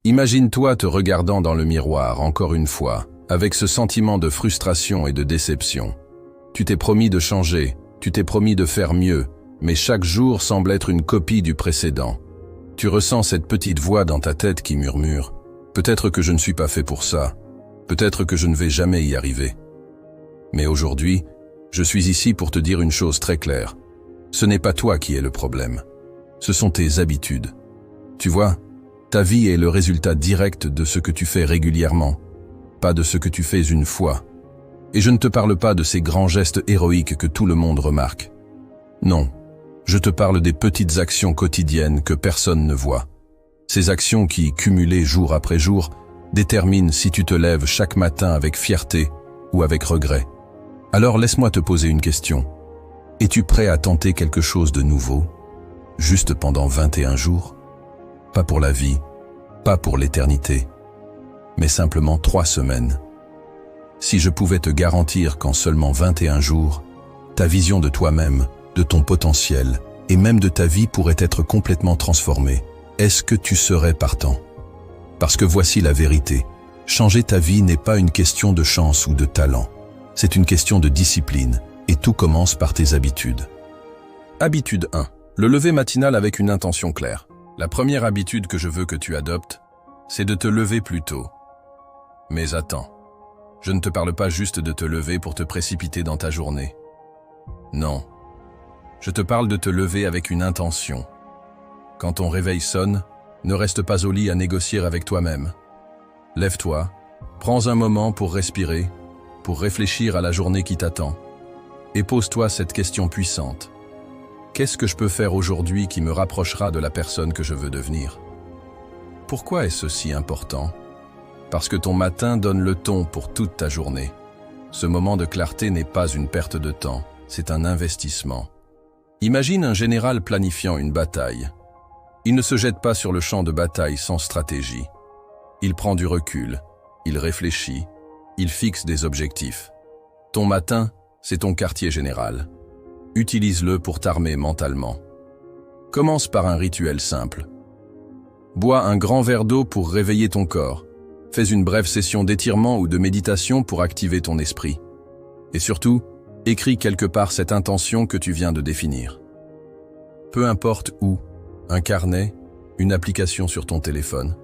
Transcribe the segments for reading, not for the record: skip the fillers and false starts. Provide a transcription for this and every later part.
Imagine-toi te regardant dans le miroir, encore une fois, avec ce sentiment de frustration et de déception. Tu t'es promis de changer, tu t'es promis de faire mieux, mais chaque jour semble être une copie du précédent. Tu ressens cette petite voix dans ta tête qui murmure « Peut-être que je ne suis pas fait pour ça, peut-être que je ne vais jamais y arriver. » Mais aujourd'hui, je suis ici pour te dire une chose très claire. Ce n'est pas toi qui es le problème. Ce sont tes habitudes. Tu vois, ta vie est le résultat direct de ce que tu fais régulièrement, pas de ce que tu fais une fois. Et je ne te parle pas de ces grands gestes héroïques que tout le monde remarque. Non, je te parle des petites actions quotidiennes que personne ne voit. Ces actions qui, cumulées jour après jour, déterminent si tu te lèves chaque matin avec fierté ou avec regret. Alors laisse-moi te poser une question. Es-tu prêt à tenter quelque chose de nouveau, juste pendant 21 jours? Pas pour la vie, pas pour l'éternité, mais simplement 3 semaines. Si je pouvais te garantir qu'en seulement 21 jours, ta vision de toi-même, de ton potentiel et même de ta vie pourrait être complètement transformée, est-ce que tu serais partant? Parce que voici la vérité. Changer ta vie n'est pas une question de chance ou de talent. C'est une question de discipline, et tout commence par tes habitudes. Habitude 1. Le lever matinal avec une intention claire. La première habitude que je veux que tu adoptes, c'est de te lever plus tôt. Mais attends, je ne te parle pas juste de te lever pour te précipiter dans ta journée. Non, je te parle de te lever avec une intention. Quand ton réveil sonne, ne reste pas au lit à négocier avec toi-même. Lève-toi, prends un moment pour respirer, pour réfléchir à la journée qui t'attend. Et pose-toi cette question puissante. Qu'est-ce que je peux faire aujourd'hui qui me rapprochera de la personne que je veux devenir? Pourquoi est-ce si important? Parce que ton matin donne le ton pour toute ta journée. Ce moment de clarté n'est pas une perte de temps, c'est un investissement. Imagine un général planifiant une bataille. Il ne se jette pas sur le champ de bataille sans stratégie. Il prend du recul, il réfléchit, il fixe des objectifs. Ton matin, c'est ton quartier général. Utilise-le pour t'armer mentalement. Commence par un rituel simple. Bois un grand verre d'eau pour réveiller ton corps. Fais une brève session d'étirement ou de méditation pour activer ton esprit. Et surtout, écris quelque part cette intention que tu viens de définir. Peu importe où, un carnet, une application sur ton téléphone,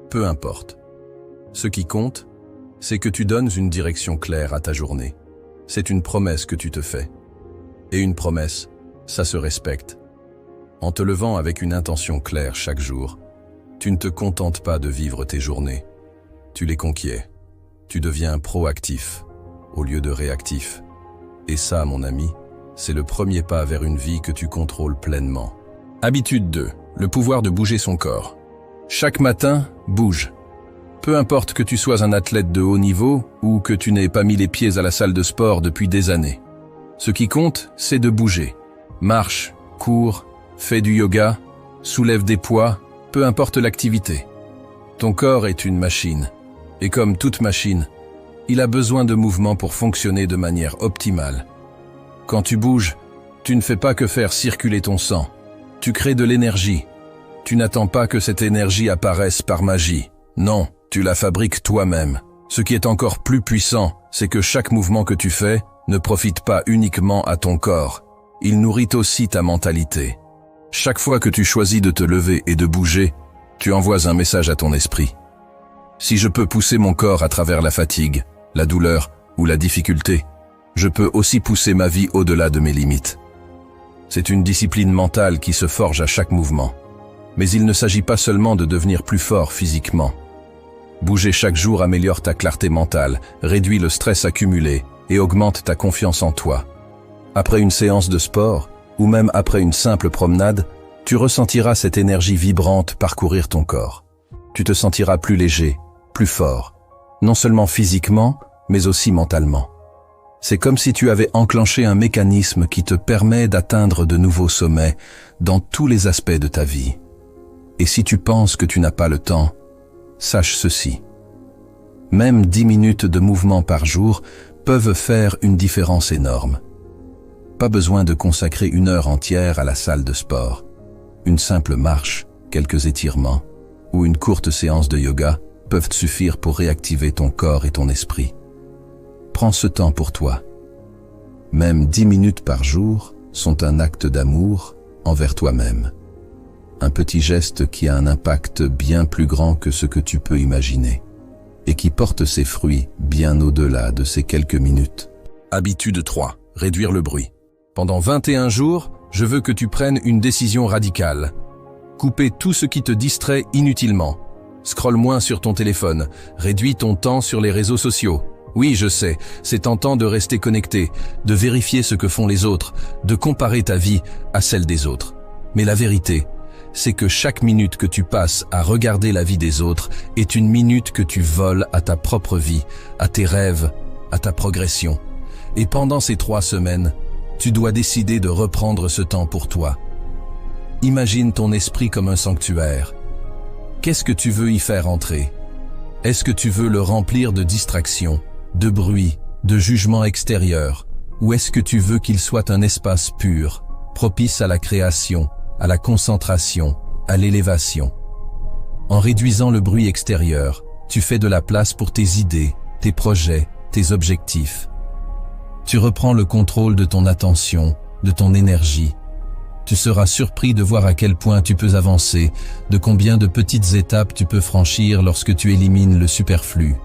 peu importe. Ce qui compte, c'est que tu donnes une direction claire à ta journée. C'est une promesse que tu te fais. Et une promesse, ça se respecte. En te levant avec une intention claire chaque jour, tu ne te contentes pas de vivre tes journées. Tu les conquiers. Tu deviens proactif au lieu de réactif. Et ça, mon ami, c'est le premier pas vers une vie que tu contrôles pleinement. Habitude 2. Le pouvoir de bouger son corps. Chaque matin, bouge. Peu importe que tu sois un athlète de haut niveau ou que tu n'aies pas mis les pieds à la salle de sport depuis des années. Ce qui compte, c'est de bouger. Marche, cours, fais du yoga, soulève des poids, peu importe l'activité. Ton corps est une machine. Et comme toute machine, il a besoin de mouvement pour fonctionner de manière optimale. Quand tu bouges, tu ne fais pas que faire circuler ton sang. Tu crées de l'énergie. Tu n'attends pas que cette énergie apparaisse par magie. Non, tu la fabriques toi-même. Ce qui est encore plus puissant, c'est que chaque mouvement que tu fais ne profite pas uniquement à ton corps. Il nourrit aussi ta mentalité. Chaque fois que tu choisis de te lever et de bouger, tu envoies un message à ton esprit. Si je peux pousser mon corps à travers la fatigue, la douleur ou la difficulté, je peux aussi pousser ma vie au-delà de mes limites. C'est une discipline mentale qui se forge à chaque mouvement. Mais il ne s'agit pas seulement de devenir plus fort physiquement. Bouger chaque jour améliore ta clarté mentale, réduit le stress accumulé et augmente ta confiance en toi. Après une séance de sport, ou même après une simple promenade, tu ressentiras cette énergie vibrante parcourir ton corps. Tu te sentiras plus léger, plus fort, non seulement physiquement, mais aussi mentalement. C'est comme si tu avais enclenché un mécanisme qui te permet d'atteindre de nouveaux sommets dans tous les aspects de ta vie. Et si tu penses que tu n'as pas le temps, sache ceci. Même 10 minutes de mouvement par jour peuvent faire une différence énorme. Pas besoin de consacrer 1 heure entière à la salle de sport. Une simple marche, quelques étirements, ou une courte séance de yoga peuvent suffire pour réactiver ton corps et ton esprit. Prends ce temps pour toi. Même 10 minutes par jour sont un acte d'amour envers toi-même. Un petit geste qui a un impact bien plus grand que ce que tu peux imaginer et qui porte ses fruits bien au-delà de ces quelques minutes. Habitude 3. Réduire le bruit. Pendant 21 jours, je veux que tu prennes une décision radicale. Couper tout ce qui te distrait inutilement. Scrolle moins sur ton téléphone. Réduis ton temps sur les réseaux sociaux. Oui, je sais, c'est tentant de rester connecté, de vérifier ce que font les autres, de comparer ta vie à celle des autres. Mais la vérité, c'est que chaque minute que tu passes à regarder la vie des autres est une minute que tu voles à ta propre vie, à tes rêves, à ta progression. Et pendant ces 3 semaines, tu dois décider de reprendre ce temps pour toi. Imagine ton esprit comme un sanctuaire. Qu'est-ce que tu veux y faire entrer? Est-ce que tu veux le remplir de distractions, de bruit, de jugements extérieurs? Ou est-ce que tu veux qu'il soit un espace pur, propice à la création, à la concentration, à l'élévation? En réduisant le bruit extérieur, tu fais de la place pour tes idées, tes projets, tes objectifs. Tu reprends le contrôle de ton attention, de ton énergie. Tu seras surpris de voir à quel point tu peux avancer, de combien de petites étapes tu peux franchir lorsque tu élimines le superflu.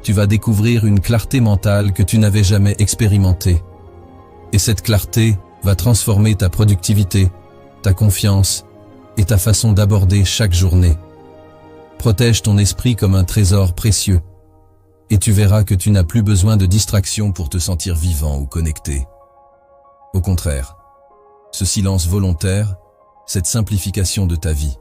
Tu vas découvrir une clarté mentale que tu n'avais jamais expérimentée. Et cette clarté va transformer ta productivité, ta confiance et ta façon d'aborder chaque journée. Protège ton esprit comme un trésor précieux. Et tu verras que tu n'as plus besoin de distraction pour te sentir vivant ou connecté. Au contraire, ce silence volontaire, cette simplification de ta vie,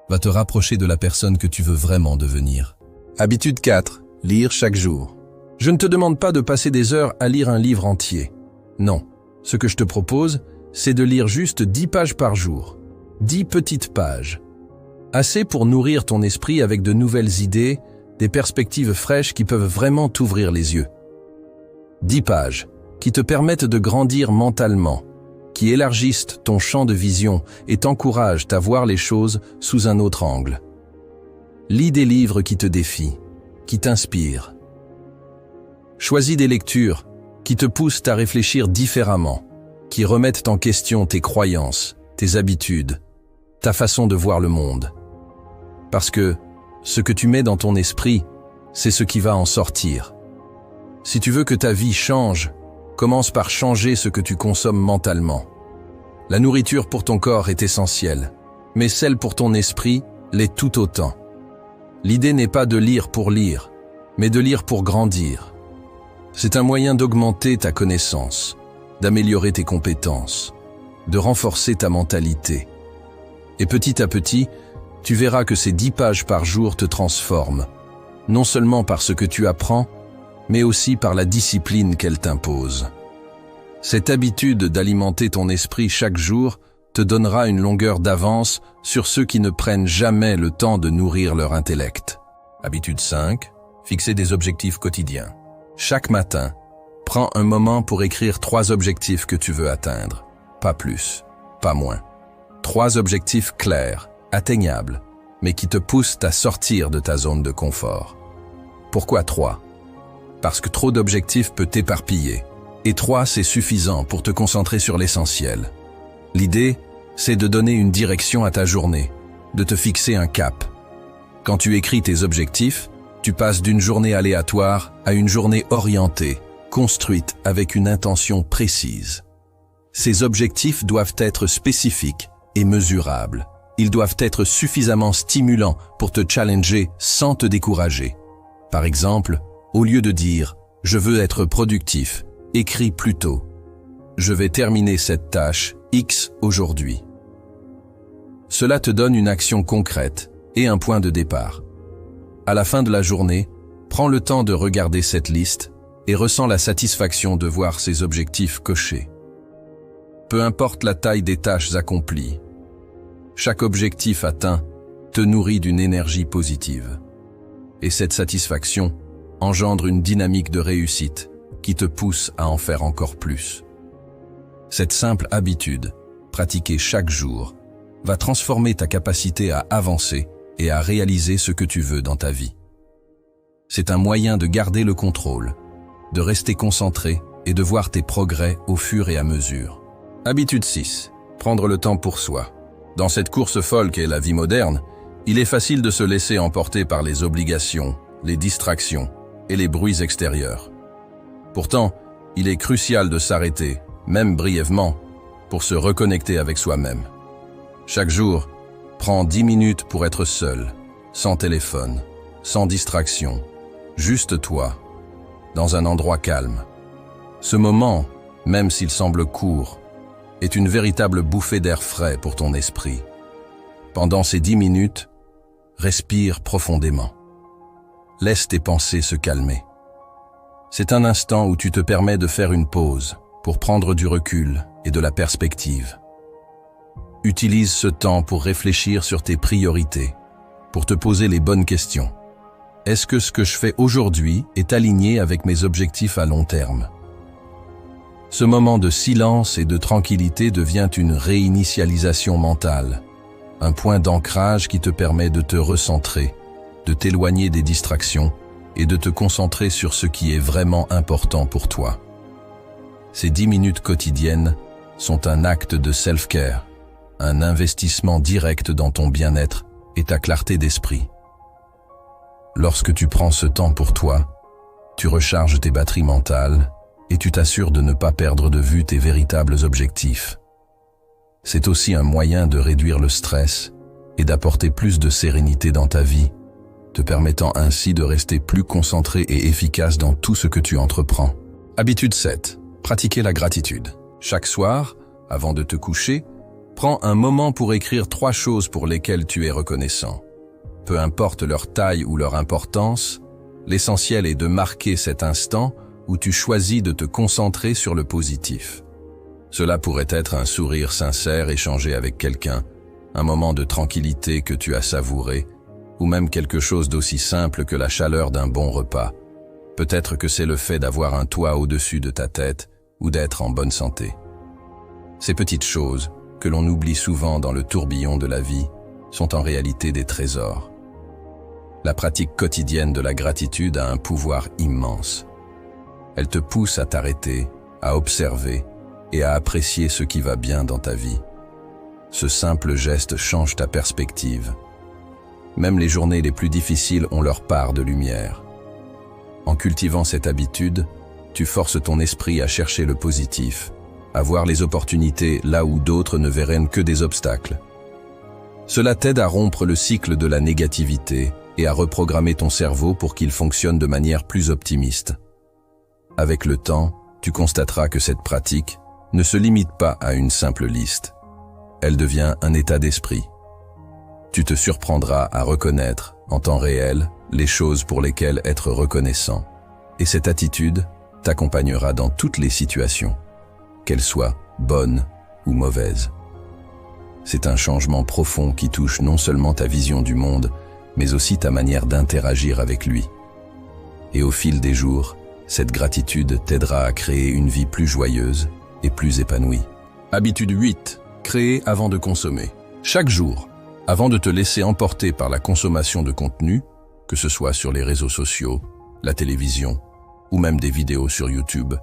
va te rapprocher de la personne que tu veux vraiment devenir. Habitude 4. Lire chaque jour. Je ne te demande pas de passer des heures à lire un livre entier. Non, ce que je te propose, c'est de lire juste 10 pages par jour. 10 petites pages. Assez pour nourrir ton esprit avec de nouvelles idées, des perspectives fraîches qui peuvent vraiment t'ouvrir les yeux. 10 pages qui te permettent de grandir mentalement, qui élargissent ton champ de vision et t'encouragent à voir les choses sous un autre angle. Lis des livres qui te défient, qui t'inspirent. Choisis des lectures qui te poussent à réfléchir différemment, qui remettent en question tes croyances, tes habitudes, ta façon de voir le monde. Parce que ce que tu mets dans ton esprit, c'est ce qui va en sortir. Si tu veux que ta vie change, commence par changer ce que tu consommes mentalement. La nourriture pour ton corps est essentielle, mais celle pour ton esprit l'est tout autant. L'idée n'est pas de lire pour lire, mais de lire pour grandir. C'est un moyen d'augmenter ta connaissance, d'améliorer tes compétences, de renforcer ta mentalité. Et petit à petit, tu verras que ces 10 pages par jour te transforment, non seulement par ce que tu apprends, mais aussi par la discipline qu'elle t'impose. Cette habitude d'alimenter ton esprit chaque jour te donnera une longueur d'avance sur ceux qui ne prennent jamais le temps de nourrir leur intellect. Habitude 5. Fixer des objectifs quotidiens. Chaque matin, prends un moment pour écrire 3 objectifs que tu veux atteindre. Pas plus, pas moins. 3 objectifs clairs, atteignables, mais qui te poussent à sortir de ta zone de confort. Pourquoi 3? Parce que trop d'objectifs peut t'éparpiller. Et 3, c'est suffisant pour te concentrer sur l'essentiel. L'idée, c'est de donner une direction à ta journée, de te fixer un cap. Quand tu écris tes objectifs, tu passes d'une journée aléatoire à une journée orientée, construite avec une intention précise. Ces objectifs doivent être spécifiques et mesurables. Ils doivent être suffisamment stimulants pour te challenger sans te décourager. Par exemple, au lieu de dire « je veux être productif », écris plutôt « je vais terminer cette tâche X aujourd'hui ». Cela te donne une action concrète et un point de départ. À la fin de la journée, prends le temps de regarder cette liste et ressens la satisfaction de voir ces objectifs cochés. Peu importe la taille des tâches accomplies, chaque objectif atteint te nourrit d'une énergie positive. Et cette satisfaction engendre une dynamique de réussite qui te pousse à en faire encore plus. Cette simple habitude, pratiquée chaque jour, va transformer ta capacité à avancer et à réaliser ce que tu veux dans ta vie. C'est un moyen de garder le contrôle, de rester concentré et de voir tes progrès au fur et à mesure. Habitude 6. Prendre le temps pour soi. Dans cette course folle qu'est la vie moderne, il est facile de se laisser emporter par les obligations, les distractions et les bruits extérieurs. Pourtant, il est crucial de s'arrêter, même brièvement, pour se reconnecter avec soi-même. Chaque jour, prends 10 minutes pour être seul, sans téléphone, sans distraction, juste toi, dans un endroit calme. Ce moment, même s'il semble court, est une véritable bouffée d'air frais pour ton esprit. Pendant ces 10 minutes, respire profondément. Laisse tes pensées se calmer. C'est un instant où tu te permets de faire une pause pour prendre du recul et de la perspective. Utilise ce temps pour réfléchir sur tes priorités, pour te poser les bonnes questions. Est-ce que ce que je fais aujourd'hui est aligné avec mes objectifs à long terme? Ce moment de silence et de tranquillité devient une réinitialisation mentale, un point d'ancrage qui te permet de te recentrer, de t'éloigner des distractions et de te concentrer sur ce qui est vraiment important pour toi. Ces 10 minutes quotidiennes sont un acte de self-care, un investissement direct dans ton bien-être et ta clarté d'esprit. Lorsque tu prends ce temps pour toi, tu recharges tes batteries mentales et tu t'assures de ne pas perdre de vue tes véritables objectifs. C'est aussi un moyen de réduire le stress et d'apporter plus de sérénité dans ta vie, te permettant ainsi de rester plus concentré et efficace dans tout ce que tu entreprends. Habitude 7. Pratiquer la gratitude. Chaque soir, avant de te coucher, prends un moment pour écrire 3 choses pour lesquelles tu es reconnaissant. Peu importe leur taille ou leur importance, l'essentiel est de marquer cet instant où tu choisis de te concentrer sur le positif. Cela pourrait être un sourire sincère échangé avec quelqu'un, un moment de tranquillité que tu as savouré, ou même quelque chose d'aussi simple que la chaleur d'un bon repas. Peut-être que c'est le fait d'avoir un toit au-dessus de ta tête ou d'être en bonne santé. Ces petites choses, que l'on oublie souvent dans le tourbillon de la vie, sont en réalité des trésors. La pratique quotidienne de la gratitude a un pouvoir immense. Elle te pousse à t'arrêter, à observer et à apprécier ce qui va bien dans ta vie. Ce simple geste change ta perspective. Même les journées les plus difficiles ont leur part de lumière. En cultivant cette habitude, tu forces ton esprit à chercher le positif, à voir les opportunités là où d'autres ne verraient que des obstacles. Cela t'aide à rompre le cycle de la négativité et à reprogrammer ton cerveau pour qu'il fonctionne de manière plus optimiste. Avec le temps, tu constateras que cette pratique ne se limite pas à une simple liste. Elle devient un état d'esprit. Tu te surprendras à reconnaître, en temps réel, les choses pour lesquelles être reconnaissant. Et cette attitude t'accompagnera dans toutes les situations, qu'elles soient bonnes ou mauvaises. C'est un changement profond qui touche non seulement ta vision du monde, mais aussi ta manière d'interagir avec lui. Et au fil des jours, cette gratitude t'aidera à créer une vie plus joyeuse et plus épanouie. Habitude 8. Créer avant de consommer. Chaque jour, avant de te laisser emporter par la consommation de contenu, que ce soit sur les réseaux sociaux, la télévision ou même des vidéos sur YouTube,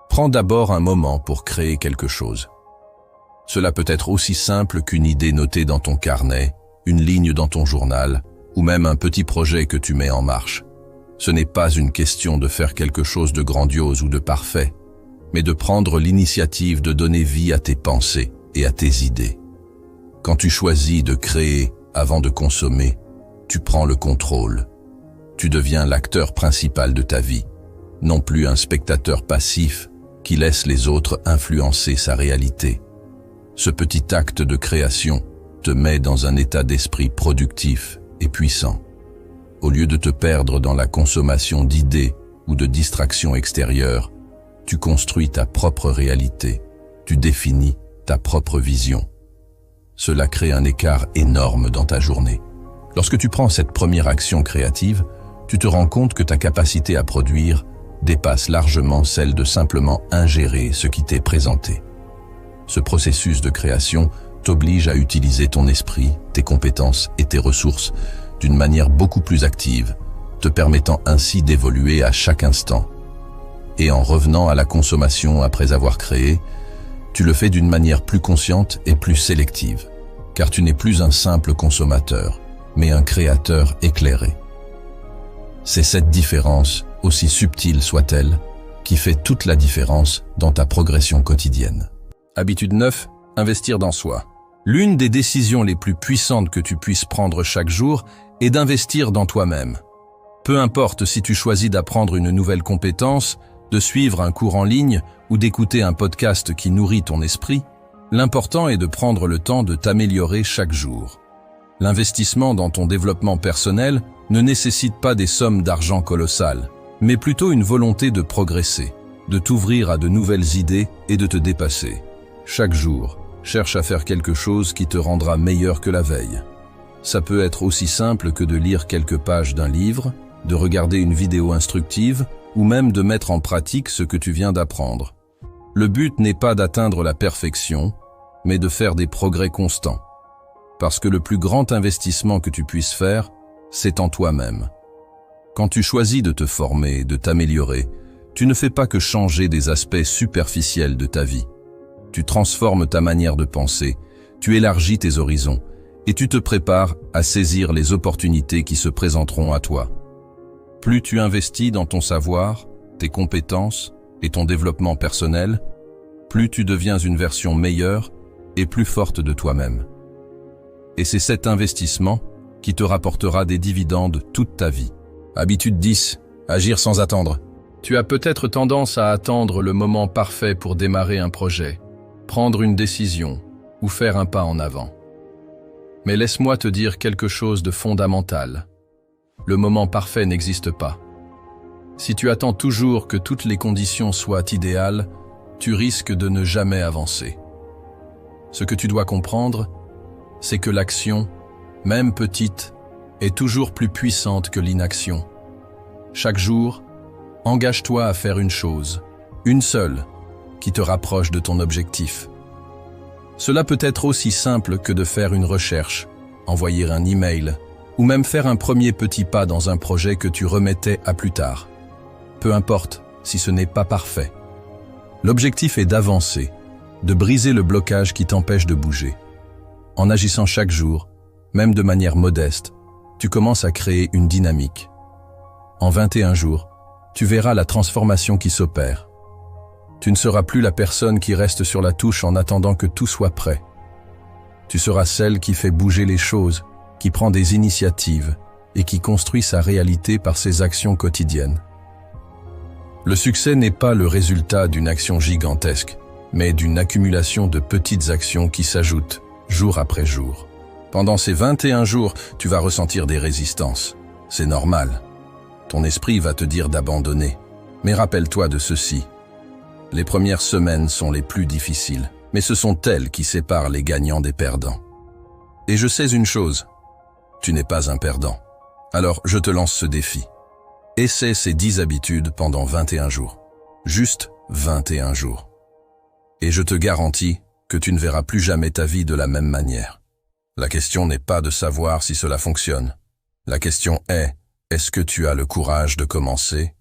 prends d'abord un moment pour créer quelque chose. Cela peut être aussi simple qu'une idée notée dans ton carnet, une ligne dans ton journal ou même un petit projet que tu mets en marche. Ce n'est pas une question de faire quelque chose de grandiose ou de parfait, mais de prendre l'initiative de donner vie à tes pensées et à tes idées. Quand tu choisis de créer avant de consommer, tu prends le contrôle. Tu deviens l'acteur principal de ta vie, non plus un spectateur passif qui laisse les autres influencer sa réalité. Ce petit acte de création te met dans un état d'esprit productif et puissant. Au lieu de te perdre dans la consommation d'idées ou de distractions extérieures, tu construis ta propre réalité, tu définis ta propre vision. Cela crée un écart énorme dans ta journée. Lorsque tu prends cette première action créative, tu te rends compte que ta capacité à produire dépasse largement celle de simplement ingérer ce qui t'est présenté. Ce processus de création t'oblige à utiliser ton esprit, tes compétences et tes ressources d'une manière beaucoup plus active, te permettant ainsi d'évoluer à chaque instant. Et en revenant à la consommation après avoir créé, tu le fais d'une manière plus consciente et plus sélective, car tu n'es plus un simple consommateur, mais un créateur éclairé. C'est cette différence, aussi subtile soit-elle, qui fait toute la différence dans ta progression quotidienne. Habitude 9, investir dans soi. L'une des décisions les plus puissantes que tu puisses prendre chaque jour est d'investir dans toi-même. Peu importe si tu choisis d'apprendre une nouvelle compétence, de suivre un cours en ligne ou d'écouter un podcast qui nourrit ton esprit, l'important est de prendre le temps de t'améliorer chaque jour. L'investissement dans ton développement personnel ne nécessite pas des sommes d'argent colossales, mais plutôt une volonté de progresser, de t'ouvrir à de nouvelles idées et de te dépasser. Chaque jour, cherche à faire quelque chose qui te rendra meilleur que la veille. Ça peut être aussi simple que de lire quelques pages d'un livre, de regarder une vidéo instructive ou même de mettre en pratique ce que tu viens d'apprendre. Le but n'est pas d'atteindre la perfection, mais de faire des progrès constants. Parce que le plus grand investissement que tu puisses faire, c'est en toi-même. Quand tu choisis de te former, de t'améliorer, tu ne fais pas que changer des aspects superficiels de ta vie. Tu transformes ta manière de penser, tu élargis tes horizons et tu te prépares à saisir les opportunités qui se présenteront à toi. Plus tu investis dans ton savoir, tes compétences et ton développement personnel, plus tu deviens une version meilleure et plus forte de toi-même. Et c'est cet investissement qui te rapportera des dividendes toute ta vie. Habitude 10. Agir sans attendre. Tu as peut-être tendance à attendre le moment parfait pour démarrer un projet, prendre une décision ou faire un pas en avant. Mais laisse-moi te dire quelque chose de fondamental. Le moment parfait n'existe pas. Si tu attends toujours que toutes les conditions soient idéales, tu risques de ne jamais avancer. Ce que tu dois comprendre, c'est que l'action, même petite, est toujours plus puissante que l'inaction. Chaque jour, engage-toi à faire une chose, une seule, qui te rapproche de ton objectif. Cela peut être aussi simple que de faire une recherche, envoyer un email, ou même faire un premier petit pas dans un projet que tu remettais à plus tard. Peu importe si ce n'est pas parfait. L'objectif est d'avancer, de briser le blocage qui t'empêche de bouger. En agissant chaque jour, même de manière modeste, tu commences à créer une dynamique. En 21 jours, tu verras la transformation qui s'opère. Tu ne seras plus la personne qui reste sur la touche en attendant que tout soit prêt. Tu seras celle qui fait bouger les choses, qui prend des initiatives et qui construit sa réalité par ses actions quotidiennes. Le succès n'est pas le résultat d'une action gigantesque, mais d'une accumulation de petites actions qui s'ajoutent jour après jour. Pendant ces 21 jours, tu vas ressentir des résistances. C'est normal. Ton esprit va te dire d'abandonner. Mais rappelle-toi de ceci. Les premières semaines sont les plus difficiles, mais ce sont elles qui séparent les gagnants des perdants. Et je sais une chose, tu n'es pas un perdant. Alors je te lance ce défi. Essaie ces 10 habitudes pendant 21 jours. Juste 21 jours. Et je te garantis que tu ne verras plus jamais ta vie de la même manière. La question n'est pas de savoir si cela fonctionne. La question est, est-ce que tu as le courage de commencer ?